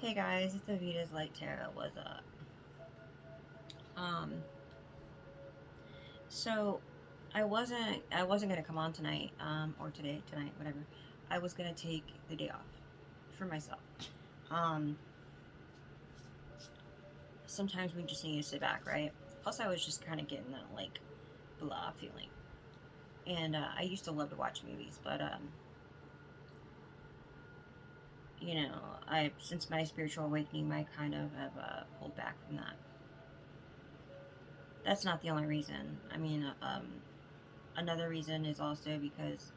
Hey guys, it's Avita's Light Tarot. What's up? Um, so I wasn't gonna come on tonight, or tonight, whatever. I was gonna take the day off for myself. Um, Sometimes we just need to sit back, right? Plus, I was just kind of getting that like blah feeling, and I used to love to watch movies, but you know, I since my spiritual awakening, I kind of have pulled back from that. That's not the only reason. I mean, another reason is also because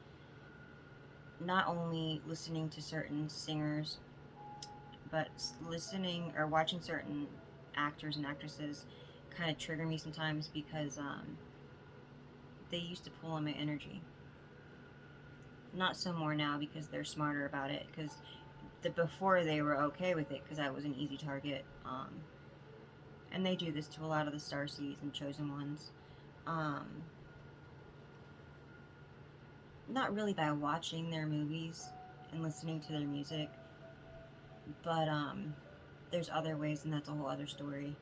not only listening to certain singers, but listening or watching certain actors and actresses kind of trigger me sometimes because they used to pull on my energy. Not so more now because they're smarter about it. Because before they were okay with it because I was an easy target. And they do this to a lot of the star seeds and chosen ones. Um, Not really by watching their movies and listening to their music, but there's other ways, and that's a whole other story.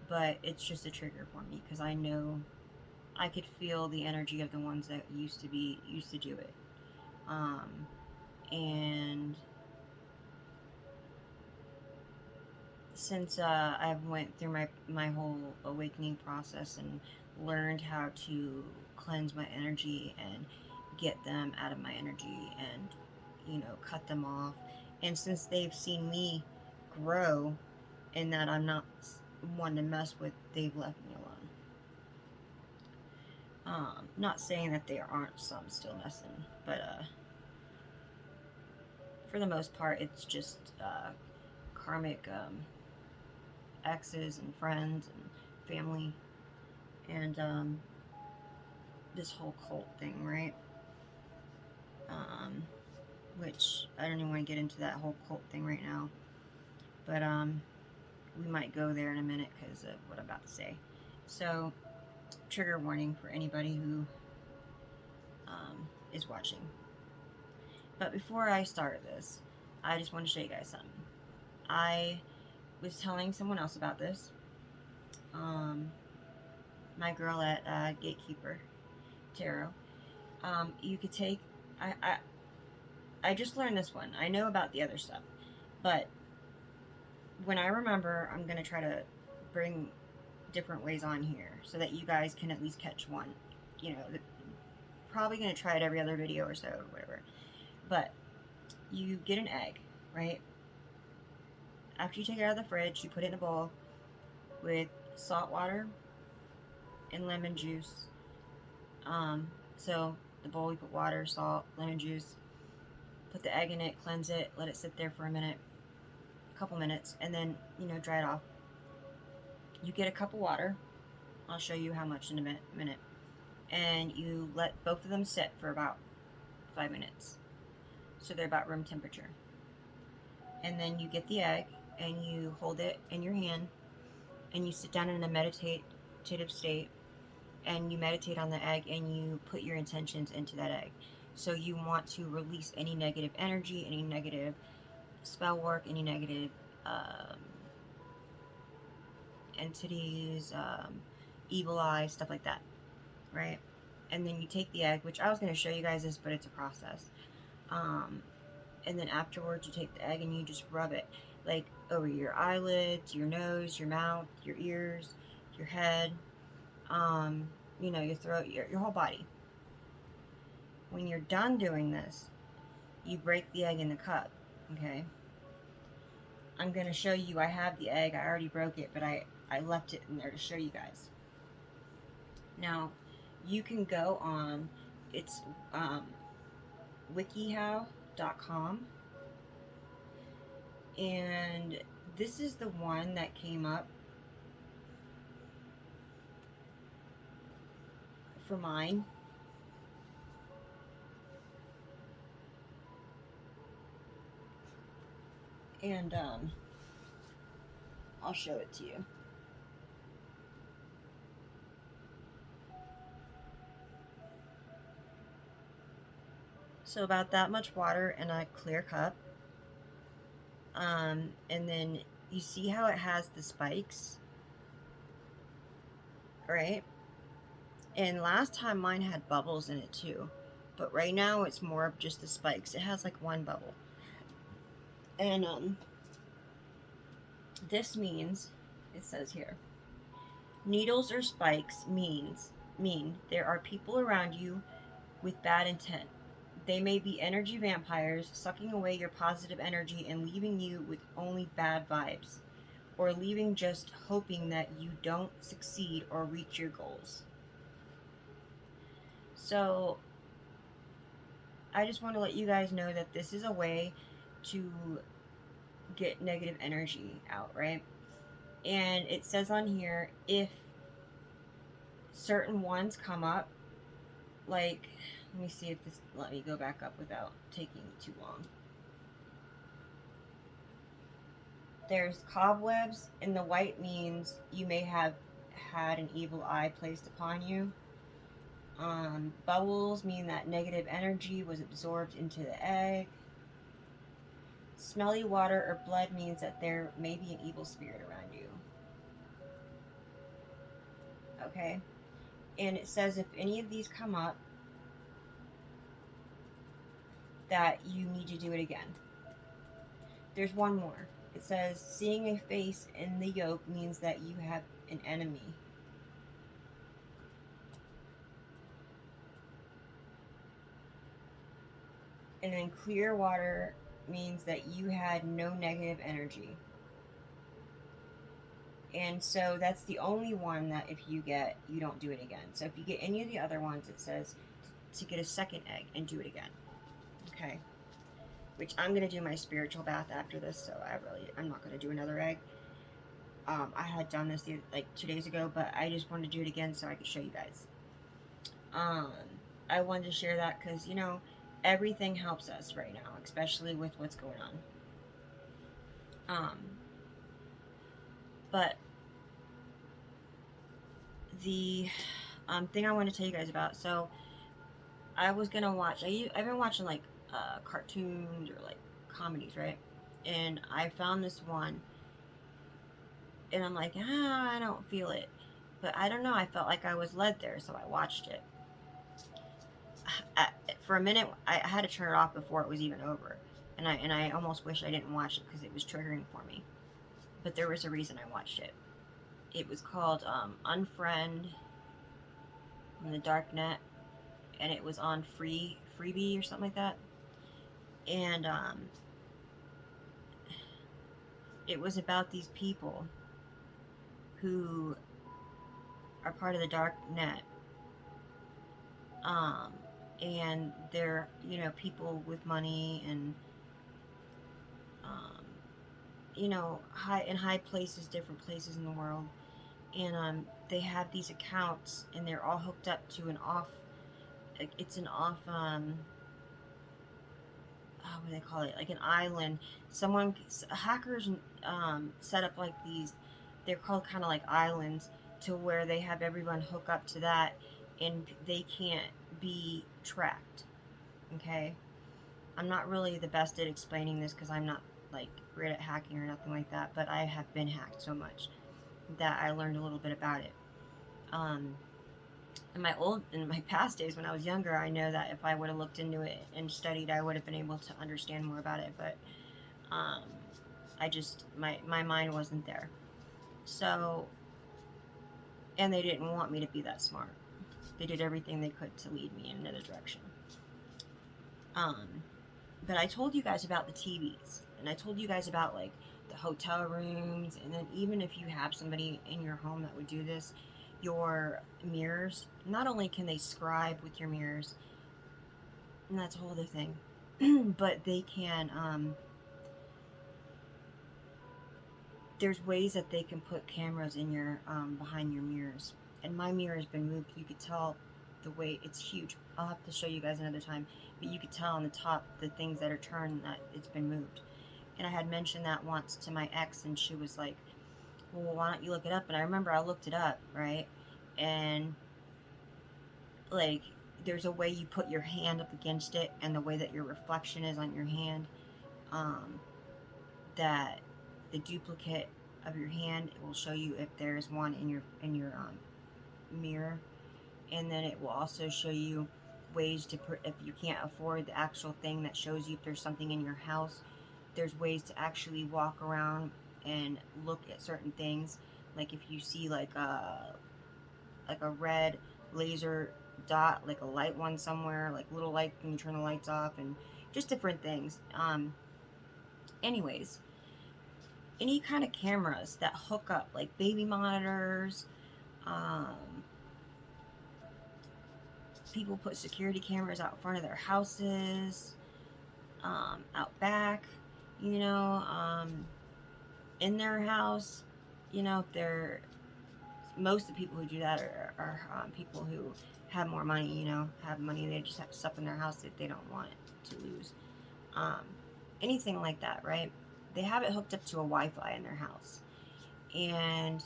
But it's just a trigger for me because I know I could feel the energy of the ones that used to do it. Um, and since I went through my whole awakening process and learned how to cleanse my energy and get them out of my energy and cut them off, and since they've seen me grow and that I'm not one to mess with, they've left me alone. Not saying that there aren't some still messing, but for the most part, it's just karmic exes and friends and family, and this whole cult thing, right? Um, which I don't even want to get into that whole cult thing right now, but we might go there in a minute because of what I'm about to say. So, trigger warning for anybody who is watching. But before I start this, I just want to show you guys something. I was telling someone else about this. Um, my girl at Gatekeeper Tarot. You could take. I, I I just learned this one. I know about the other stuff, but when I remember, I'm gonna try to bring different ways on here so that you guys can at least catch one. You know, probably gonna try it every other video or so, or whatever. But you get an egg, right? After you take it out of the fridge, you put it in a bowl with salt water and lemon juice. Um, so the bowl, you put water, salt, lemon juice, put the egg in it, cleanse it, let it sit there for a couple minutes, and then dry it off. You get a cup of water. I'll show you how much in a minute. And you let both of them sit for about 5 minutes, so they're about room temperature. And then you get the egg and you hold it in your hand and you sit down in a meditative state and you meditate on the egg and you put your intentions into that egg. So you want to release any negative energy, any negative spell work, any negative entities, evil eye, stuff like that, right? And then you take the egg, which I was going to show you guys this, but it's a process. And then afterwards, you take the egg and you just rub it, like over your eyelids, your nose, your mouth, your ears, your head, your throat, your whole body. When you're done doing this, you break the egg in the cup, okay? I'm going to show you, I have the egg, I already broke it, but I left it in there to show you guys. Now, you can go on, it's wikihow.com, and this is the one that came up for mine. And I'll show it to you. So about that much water in a clear cup. And then you see how it has the spikes, right? And last time mine had bubbles in it too, but right now it's more of just the spikes. It has like one bubble. And this means, it says here, needles or spikes mean there are people around you with bad intent. They may be energy vampires, sucking away your positive energy and leaving you with only bad vibes, or leaving just hoping that you don't succeed or reach your goals. So, I just want to let you guys know that this is a way to get negative energy out, right? And it says on here, if certain ones come up, like, let me see if this, let me go back up without taking too long. There's cobwebs, and the white means you may have had an evil eye placed upon you. Bubbles mean that negative energy was absorbed into the egg. Smelly water or blood means that there may be an evil spirit around you. Okay? And it says if any of these come up, that you need to do it again. There's one more. It says seeing a face in the yolk means that you have an enemy. And then clear water means that you had no negative energy. And so that's the only one that if you get, you don't do it again. So if you get any of the other ones, it says to get a second egg and do it again. Okay. Which I'm going to do my spiritual bath after this, so I'm not going to do another egg. I had done this like 2 days ago, but I just wanted to do it again so I could show you guys. I wanted to share that because, you know, everything helps us right now, especially with what's going on. But the thing I want to tell you guys about, so I was gonna watch. I've been watching like cartoons or like comedies, right? And I found this one, and I'm like, I don't feel it, but I don't know. I felt like I was led there, so I watched it. For a minute, I had to turn it off before it was even over, and I almost wish I didn't watch it because it was triggering for me. But there was a reason I watched it. It was called Unfriend on the DarkNet, and it was on Freebie or something like that. And it was about these people who are part of the DarkNet. And they're, you know, people with money and, you know, high places, different places in the world. And they have these accounts, and they're all hooked up to an off. It's an off. What do they call it? Like an island. Hackers set up like these. They're called kind of like islands, to where they have everyone hook up to that, and they can't be tracked. Okay, I'm not really the best at explaining this because I'm not like great at hacking or nothing like that, but I have been hacked so much that I learned a little bit about it. In my past days when I was younger, I know that if I would have looked into it and studied, I would have been able to understand more about it. But I just my mind wasn't there. So, and they didn't want me to be that smart. They did everything they could to lead me in another direction. But I told you guys about the TVs, and I told you guys about like the hotel rooms, and then even if you have somebody in your home that would do this, your mirrors, not only can they scribe with your mirrors, and that's a whole other thing, but they can, there's ways that they can put cameras in your, behind your mirrors. And my mirror has been moved. You could tell the way, it's huge. I'll have to show you guys another time, but you could tell on the top, the things that are turned, that it's been moved. And I had mentioned that once to my ex, and she was like, well, why don't you look it up? And I remember I looked it up, right? And like, there's a way you put your hand up against it, and the way that your reflection is on your hand, that the duplicate of your hand, it will show you if there's one in your mirror, and then it will also show you ways to if you can't afford the actual thing that shows you if there's something in your house, there's ways to actually walk around and look at certain things. Like if you see like a red laser dot, like a light one somewhere, like little light when you turn the lights off, and just different things. Anyways, any kind of cameras that hook up, like baby monitors, people put security cameras out front of their houses, out back, you know, in their house. You know, they're most of the people who do that are people who have more money, you know, have money. They just have stuff in their house that they don't want to lose. Anything like that, right? They have it hooked up to a Wi-Fi in their house. And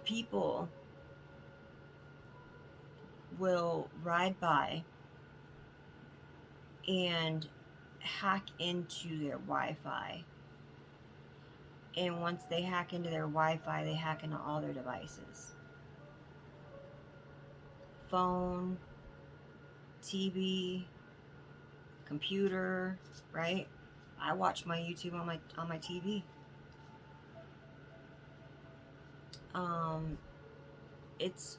people will ride by and hack into their Wi-Fi. And once they hack into their Wi-Fi, they hack into all their devices. Phone, TV, computer, right? I watch my YouTube on my TV. It's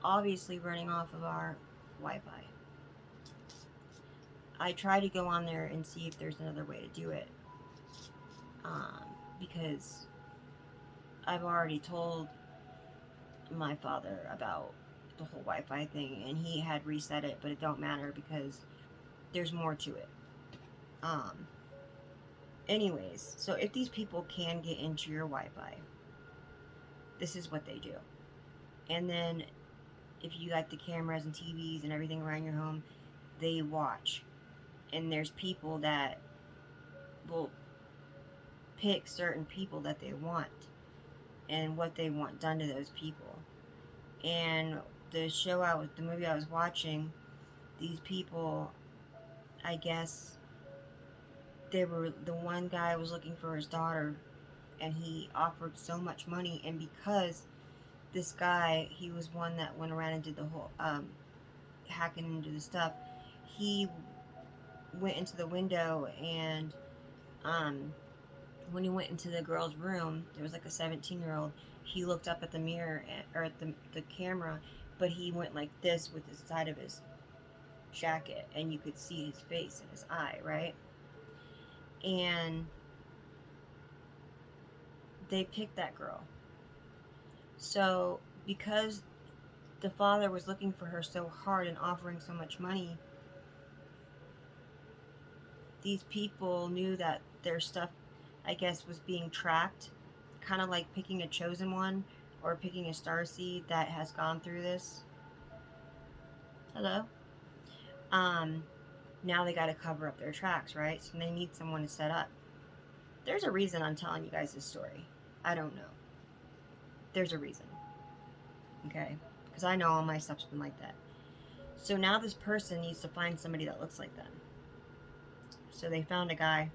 obviously running off of our Wi-Fi. I try to go on there and see if there's another way to do it, because I've already told my father about the whole Wi-Fi thing, and he had reset it, but it don't matter because there's more to it. Anyways, so if these people can get into your Wi-Fi, this is what they do. And then if you got the cameras and TVs and everything around your home, they watch. And there's people that will pick certain people that they want and what they want done to those people. And the movie I was watching, these people, I guess, the one guy was looking for his daughter, and he offered so much money, and because this guy, he was one that went around and did the whole hacking into the stuff, he went into the window, and when he went into the girl's room, there was like a 17-year-old, he looked up at the mirror, or at the camera, but he went like this with the side of his jacket, and you could see his face and his eye, right? And they picked that girl. So because the father was looking for her so hard and offering so much money, these people knew that their stuff, I guess, was being tracked, kind of like picking a chosen one or picking a starseed that has gone through this. Hello? Now they got to cover up their tracks, right? So they need someone to set up. There's a reason I'm telling you guys this story. I don't know. There's a reason. Okay? Because I know all my stuff's been like that. So now this person needs to find somebody that looks like them. So they found a guy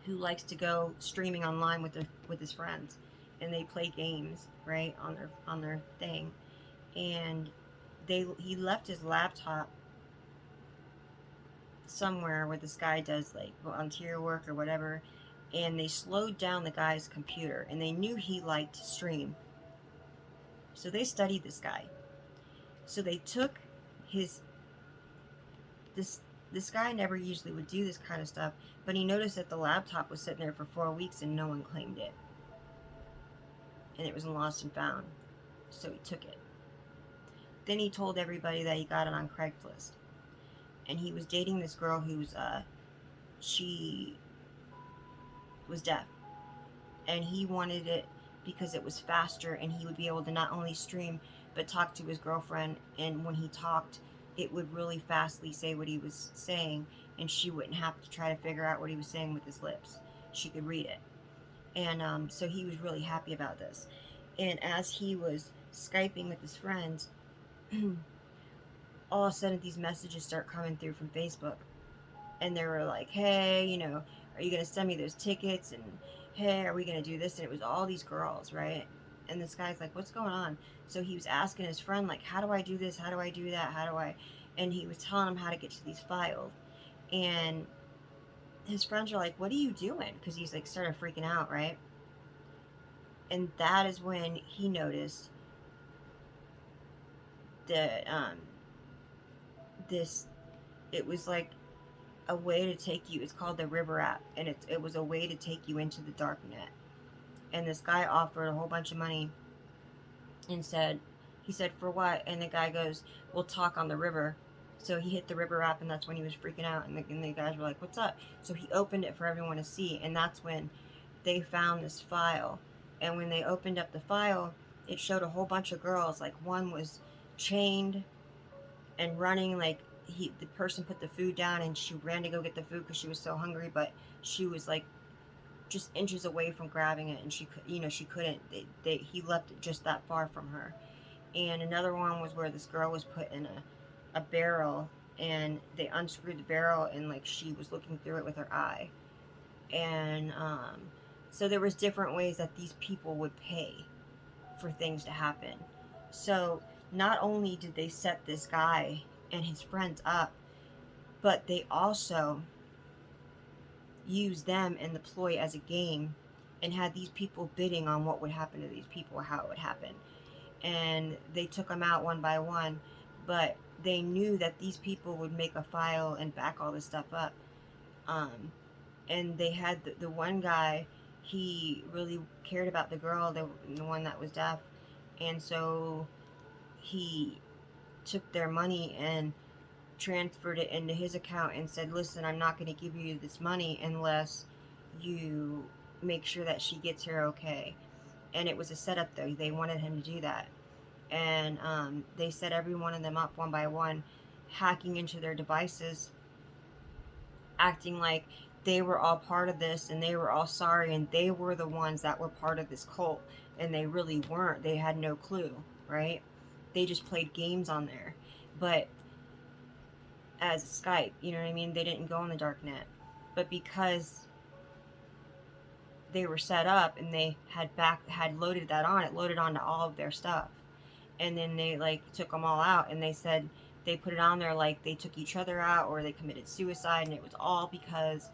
who likes to go streaming online with his friends, and they play games, right, on their thing. And he left his laptop somewhere where this guy does like volunteer work or whatever, and they slowed down the guy's computer, and they knew he liked to stream, so they studied this guy. So they took this guy never usually would do this kind of stuff, but he noticed that the laptop was sitting there for 4 weeks and no one claimed it, and it was lost and found, so he took it. Then he told everybody that he got it on Craigslist. And he was dating this girl who's, she was deaf. And he wanted it because it was faster, and he would be able to not only stream, but talk to his girlfriend. And when he talked, it would really fastly say what he was saying, and she wouldn't have to try to figure out what he was saying with his lips. She could read it. And so he was really happy about this. And as he was Skyping with his friends, all of a sudden these messages start coming through from Facebook, and they were like, hey, you know, are you going to send me those tickets? And hey, are we going to do this? And it was all these girls, right? And this guy's like, what's going on? So he was asking his friend, like, how do I do this? How do I do that? How do I? And he was telling him how to get to these files. And his friends are like, what are you doing? Because he's like started freaking out, right? And that is when he noticed that this, it was like a way to take you, it's called the River app, and it was a way to take you into the DarkNet. And this guy offered a whole bunch of money and said, he said, for what? And the guy goes, we'll talk on the river. So he hit the River app, and that's when he was freaking out, and the guys were like, what's up? So he opened it for everyone to see, and that's when they found this file. And when they opened up the file, it showed a whole bunch of girls. Like, one was chained and running, like, the person put the food down, and she ran to go get the food because she was so hungry, but she was like just inches away from grabbing it, and she could, she couldn't. He left it just that far from her. And another one was where this girl was put in a barrel, and they unscrewed the barrel, and like she was looking through it with her eye. And so there was different ways that these people would pay for things to happen. So not only did they set this guy and his friends up, but they also used them and the ploy as a game, and had these people bidding on what would happen to these people, how it would happen. And they took them out one by one, but they knew that these people would make a file and back all this stuff up. And they had the one guy, he really cared about the girl, the one that was deaf, and so he took their money and transferred it into his account and said, listen, I'm not going to give you this money unless you make sure that she gets here okay. And it was a setup, though. They wanted him to do that. And they set every one of them up one by one, hacking into their devices, acting like they were all part of this and they were all sorry and they were the ones that were part of this cult, and they really weren't. They had no clue, right? They just played games on there. But as Skype, you know what I mean? They didn't go on the DarkNet. But because they were set up and they had loaded that on, it loaded onto all of their stuff. And then they like took them all out, and they said they put it on there like they took each other out or they committed suicide, and it was all because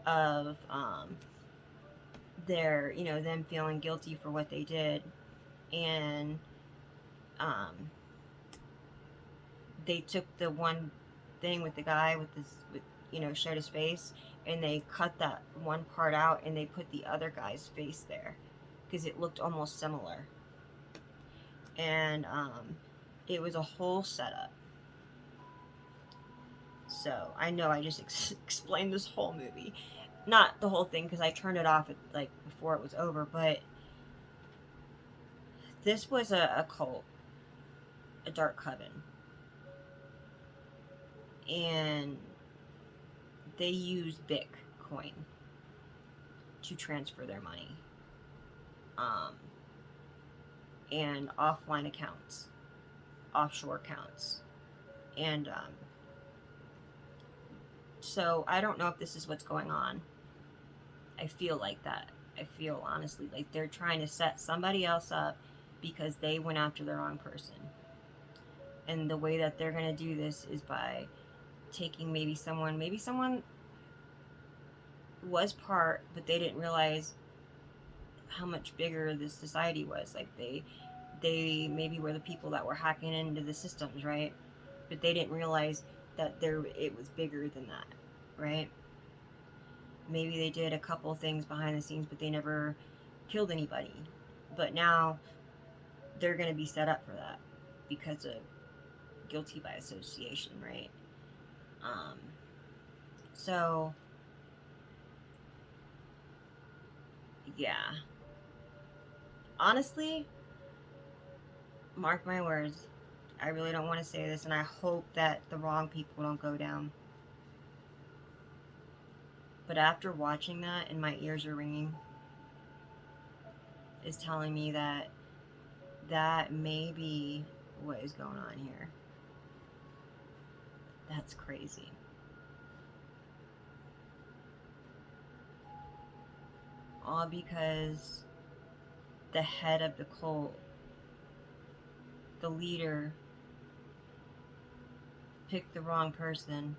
of their, them feeling guilty for what they did. And they took the one thing with the guy with this, showed his face, and they cut that one part out and they put the other guy's face there because it looked almost similar. And it was a whole setup. So I know I just explained this whole movie, not the whole thing because I turned it off like before it was over, but this was a cult, a dark coven, and they used Bitcoin to transfer their money, and offline accounts, offshore accounts, and so I don't know if this is what's going on. I feel like that. I feel honestly like they're trying to set somebody else up because they went after the wrong person. And the way that they're going to do this is by taking maybe someone was part, but they didn't realize how much bigger this society was. Like they maybe were the people that were hacking into the systems, right? But they didn't realize that it was bigger than that, right? Maybe they did a couple things behind the scenes, but they never killed anybody. But now they're going to be set up for that because of guilty by association, right? So yeah, honestly, mark my words, I really don't want to say this, and I hope that the wrong people don't go down. But after watching that, and my ears are ringing, is telling me that that may be what is going on here. That's crazy. all because the head of the cult, the leader, picked the wrong person.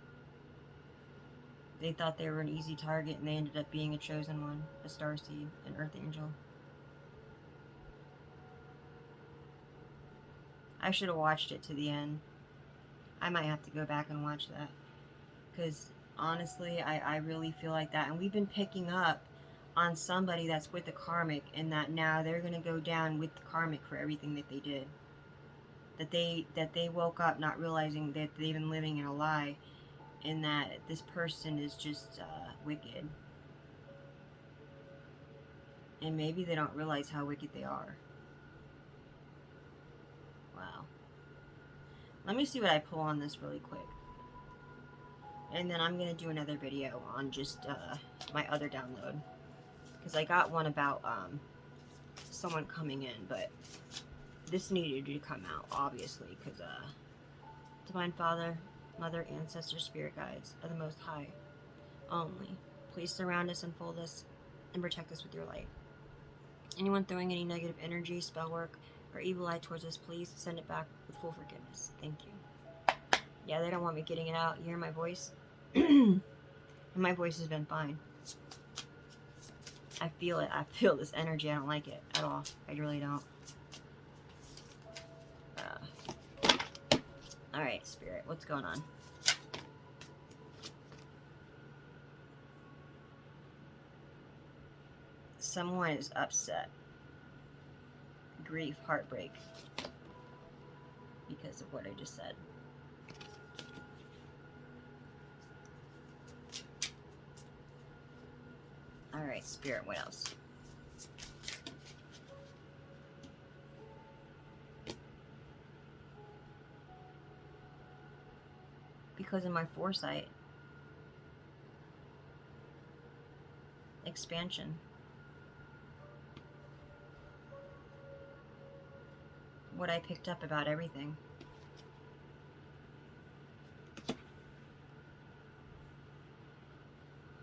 They thought they were an easy target, and they ended up being a chosen one, a starseed, an earth angel. I should have watched it to the end. I might have to go back and watch that. Because, honestly, I really feel like that. And we've been picking up on somebody that's with the Karmic, and that now they're going to go down with the Karmic for everything that they did. That they woke up not realizing that they've been living in a lie, and that this person is just wicked. And maybe they don't realize how wicked they are. Wow. Let me see what I pull on this really quick. And then I'm going to do another video on just my other download. Because I got one about someone coming in, but this needed to come out, obviously, because Divine Father, Mother, Ancestor, Spirit Guides are the Most High only. Please surround us, unfold us, and protect us with your light. Anyone throwing any negative energy, spell work, or evil eye towards us, please send it back with full forgiveness. Thank you. Yeah, they don't want me getting it out. You hear my voice? And my voice has been fine. I feel it. I feel this energy. I don't like it at all. I really don't. Alright, Spirit. What's going on? Someone is upset. Grief, heartbreak. Because of what I just said. Alright, Spirit, what else? Because of my foresight. Expansion. What I picked up about everything.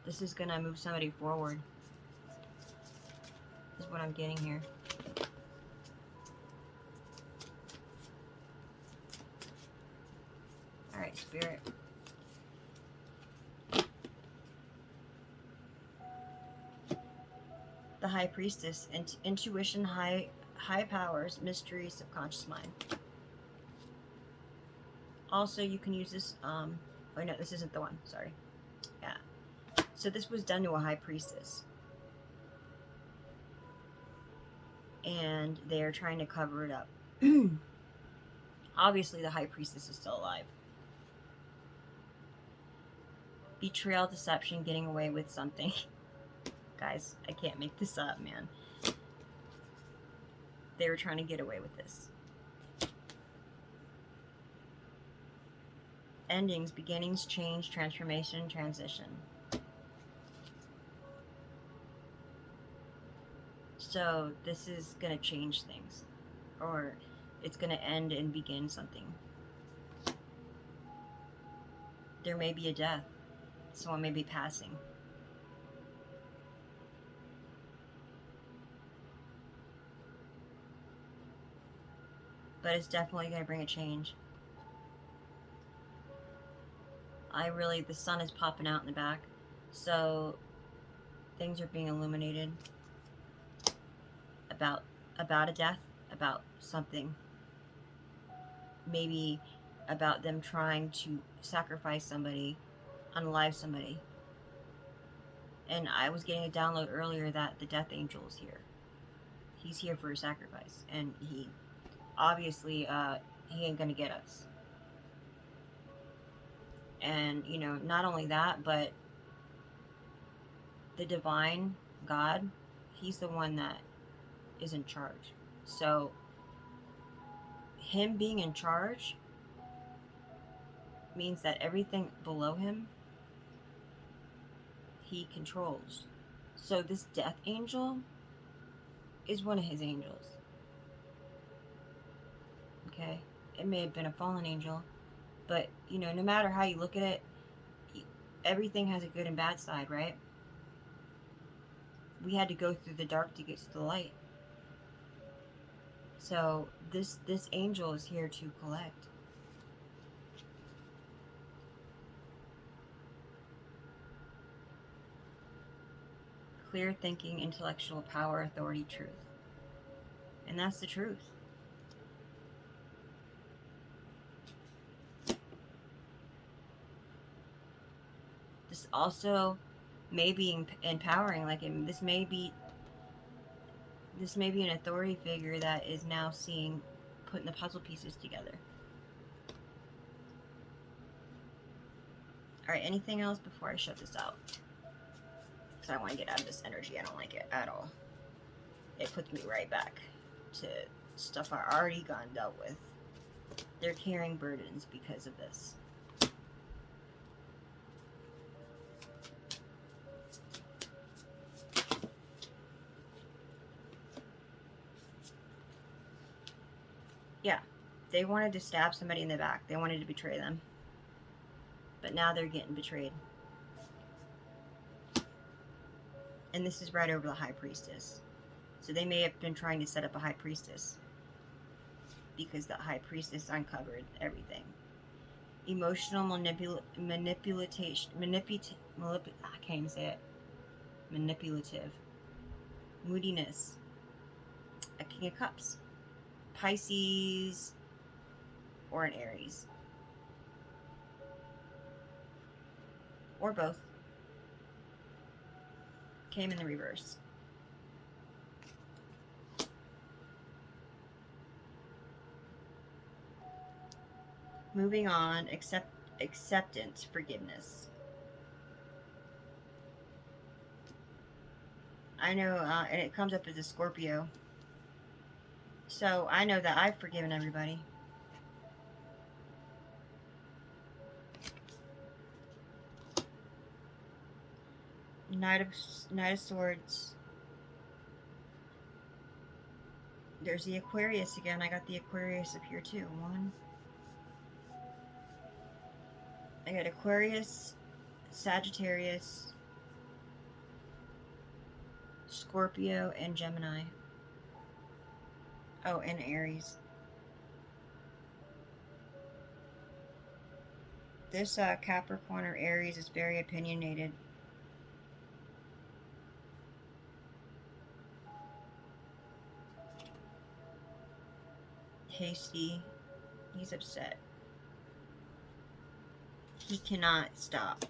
This is gonna move somebody forward. Is what I'm getting here. Alright, Spirit. The High Priestess. Intuition, high powers, mystery, subconscious mind. Also, you can use this, oh no, this isn't the one, sorry. Yeah. So this was done to a High Priestess. And they are trying to cover it up. Obviously, the High Priestess is still alive. Betrayal, deception, getting away with something. Guys, I can't make this up, man. They were trying to get away with this. Endings, beginnings, change, transformation, transition. So this is going to change things. Or it's going to end and begin something. There may be a death. Someone may be passing. But it's definitely going to bring a change. The sun is popping out in the back. So things are being illuminated. About a death, about something. Maybe about them trying to sacrifice somebody, unalive somebody. And I was getting a download earlier that the death angel is here. He's here for a sacrifice. And he, obviously, he ain't gonna get us. And, you know, not only that, but the divine God, he's the one that is in charge. So him being in charge means that everything below him he controls. So this death angel is one of his angels. Okay? It may have been a fallen angel, but you know, no matter how you look at it, everything has a good and bad side, right? we had to go through the dark to get to the light. So this angel is here to collect. Clear thinking, intellectual power, authority, truth. And that's the truth. This also may be empowering. Like, this may be an authority figure that is now putting the puzzle pieces together. Alright, anything else before I shut this out? Because I want to get out of this energy. I don't like it at all. It puts me right back to stuff I already gone dealt with. They're carrying burdens because of this. Yeah, they wanted to stab somebody in the back. They wanted to betray them. But now they're getting betrayed. And this is right over the High Priestess. So they may have been trying to set up a High Priestess. Because the High Priestess uncovered everything. Emotional manipulation. I can't even say it. Manipulative. Moodiness. A King of Cups. Pisces. Or an Aries. Or both. Came in the reverse. Moving on, acceptance, forgiveness. I know, and it comes up as a Scorpio. So I know that I've forgiven everybody. Knight of Swords. There's the Aquarius again. I got the Aquarius up here too. I got Aquarius, Sagittarius, Scorpio, and Gemini. Oh, and Aries. This Capricorn or Aries is very opinionated. Hasty. He's upset. He cannot stop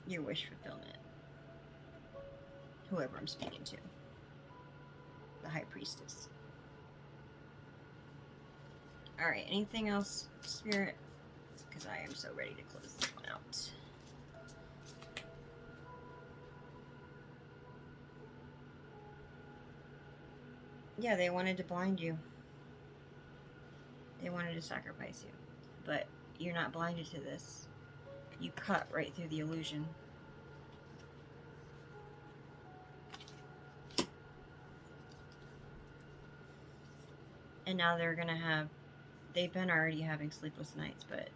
your wish fulfillment. Whoever I'm speaking to. The High Priestess. Alright, anything else, Spirit? Because I am so ready to close this one out. Yeah, they wanted to blind you. They wanted to sacrifice you. But you're not blinded to this. You cut right through the illusion. And now they're gonna have... They've been already having sleepless nights, but...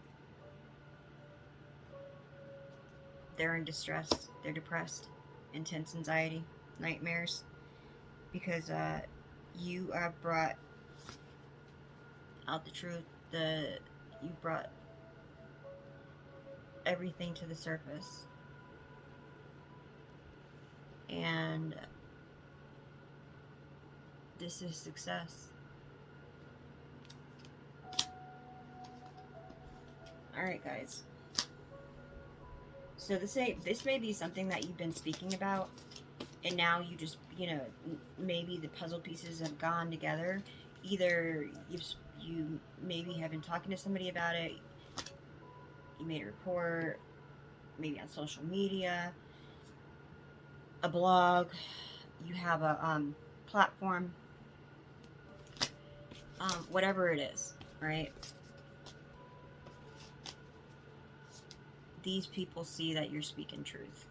They're in distress. They're depressed. Intense anxiety. Nightmares. Because, you have brought out the truth. You brought everything to the surface. And this is success. Alright, guys. So this may be something that you've been speaking about, and now you just, maybe the puzzle pieces have gone together. Either you maybe have been talking to somebody about it, you made a report, maybe on social media, a blog, you have a platform, whatever it is, right? These people see that you're speaking truth.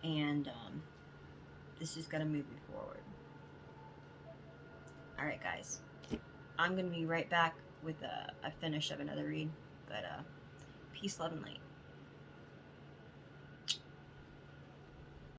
And this is going to move you forward. Alright, guys. I'm going to be right back with a finish of another read. But peace, love, and light.